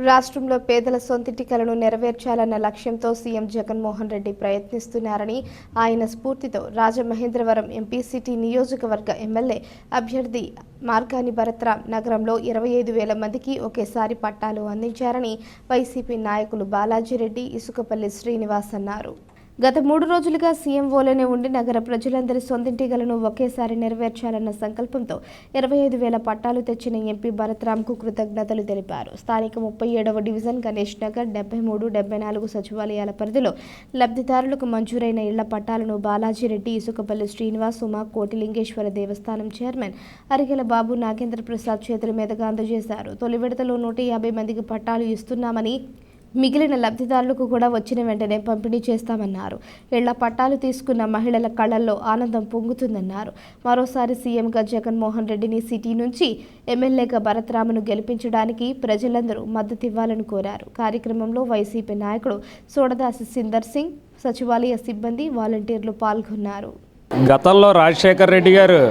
రాష్ట్రంలో పేదల సొంతింటి కలను నెరవేర్చాలన్న లక్ష్యంతో సీఎం జగన్మోహన్ రెడ్డి ప్రయత్నిస్తున్నారని ఆయన స్ఫూర్తితో రాజమహేంద్రవరం ఎంపీ సిటీ నియోజకవర్గ ఎమ్మెల్యే అభ్యర్థి మార్గాని భరత్రాం నగరంలో 25,000 మందికి ఒకేసారి పట్టాలు అందించారని వైసీపీ నాయకులు బాలాజీరెడ్డి, ఇసుకపల్లి శ్రీనివాస్ అన్నారు. గత 3 రోజులుగా సీఎంఓలోనే ఉండి నగర ప్రజలందరి సొంతింటిగలను ఒకేసారి నెరవేర్చాలన్న సంకల్పంతో 25,000 పట్టాలు తెచ్చిన ఎంపీ భరత్రాంకు కృతజ్ఞతలు తెలిపారు. స్థానిక 37వ డివిజన్ గణేష్ నగర్ 73, 74 సచివాలయాల పరిధిలో లబ్ధిదారులకు మంజూరైన ఇళ్ల పట్టాలను బాలాజీరెడ్డి, ఇసుకపల్లి శ్రీనివాస్, ఉమా కోటిలింగేశ్వర దేవస్థానం చైర్మన్ అరిగెల బాబు నాగేంద్ర ప్రసాద్ చేతుల మీదుగా అందజేశారు. తొలి విడతలో 150 మందికి పట్టాలు ఇస్తున్నామని, మిగిలిన లబ్ధిదారులకు కూడా వచ్చిన వెంటనే పంపిణీ చేస్తామన్నారు. ఇళ్ల పట్టాలు తీసుకున్న మహిళల కళ్లల్లో ఆనందం పొంగుతుందన్నారు. మరోసారి సీఎంగా జగన్మోహన్ రెడ్డిని సిటీ నుంచి ఎమ్మెల్యేగా భరత్రాంను గెలిపించడానికి ప్రజలందరూ మద్దతివ్వాలని కోరారు. కార్యక్రమంలో వైసీపీ నాయకుడు సోడదాసి సిందర్ సింగ్, సచివాలయ సిబ్బంది, వాలంటీర్లు పాల్గొన్నారు. గతంలో రాజశేఖర్ రెడ్డి గారు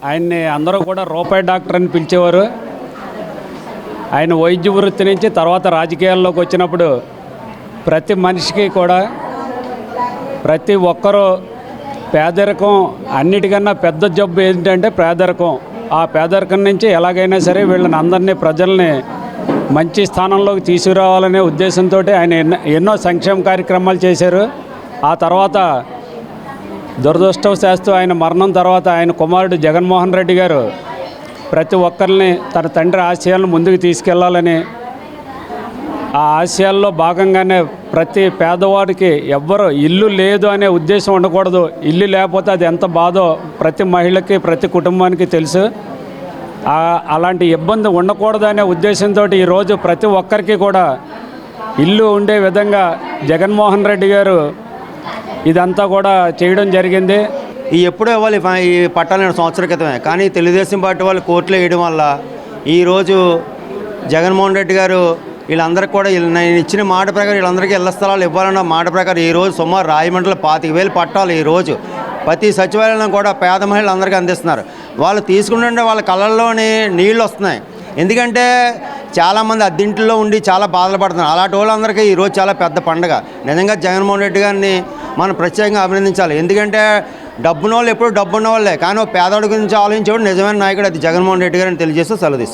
ఆయన్ని అందరూ కూడా రూపాయి డాక్టర్ అని పిలిచేవారు. ఆయన వైద్య వృత్తి నుంచి తర్వాత రాజకీయాల్లోకి వచ్చినప్పుడు ప్రతి మనిషికి కూడా ప్రతి ఒక్కరూ పేదరికం అన్నిటికన్నా పెద్ద జబ్బు ఏంటంటే పేదరికం. ఆ పేదరికం నుంచి ఎలాగైనా సరే వీళ్ళని అందరినీ ప్రజల్ని మంచి స్థానంలోకి తీసుకురావాలనే ఉద్దేశంతో ఆయన ఎన్నో సంక్షేమ కార్యక్రమాలు చేశారు. ఆ తర్వాత దురదృష్టవశాత్తు ఆయన మరణం తర్వాత ఆయన కుమారుడు జగన్మోహన్ రెడ్డి గారు ప్రతి ఒక్కరిని తన తండ్రి ఆశయాలను ముందుకు తీసుకెళ్లాలని, ఆ ఆశయాల్లో భాగంగానే ప్రతి పేదవాడికి ఎవ్వరు ఇల్లు లేదు అనే ఉద్దేశం ఉండకూడదు. ఇల్లు లేకపోతే అది ఎంత బాధో ప్రతి మహిళకి, ప్రతి కుటుంబానికి తెలుసు. అలాంటి ఇబ్బంది ఉండకూడదు అనే ఉద్దేశంతో ఈరోజు ప్రతి ఒక్కరికి కూడా ఇల్లు ఉండే విధంగా జగన్మోహన్ రెడ్డి గారు ఇదంతా కూడా చేయడం జరిగింది. ఎప్పుడో ఇవ్వాలి ఈ పట్టాలు 2 సంవత్సరాల క్రితమే, కానీ తెలుగుదేశం పార్టీ వాళ్ళు కోర్టులో వేయడం వల్ల ఈరోజు జగన్మోహన్ రెడ్డి గారు వీళ్ళందరికీ కూడా నేను ఇచ్చిన మాట ప్రకారం వీళ్ళందరికీ ఇళ్ల స్థలాలు ఇవ్వాలన్న మాట ప్రకారం ఈరోజు సుమారు రాజమండ్రిలో 25,000 పట్టాలు ఈరోజు ప్రతి సచివాలయం కూడా పేద మహిళలందరికీ అందిస్తున్నారు. వాళ్ళు తీసుకుంటుంటే వాళ్ళ కళ్ళల్లోని నీళ్ళు వస్తున్నాయి. ఎందుకంటే చాలామంది అద్దెంట్లో ఉండి చాలా బాధలు పడుతున్నారు. అలాంటి వాళ్ళందరికీ ఈరోజు చాలా పెద్ద పండుగ. నిజంగా జగన్మోహన్ రెడ్డి గారిని మనం ప్రత్యేకంగా అభినందించాలి. ఎందుకంటే డబ్బున్న వాళ్ళు ఎప్పుడు డబ్బున్న వాళ్ళే, కానీ పేదవాడి గురించి ఆలోచించేవాడు నిజమైన నాయకుడు అది జగన్మోహన్ రెడ్డి గారిని తెలియజేస్తూ సెలవు తీసుకుంటాం.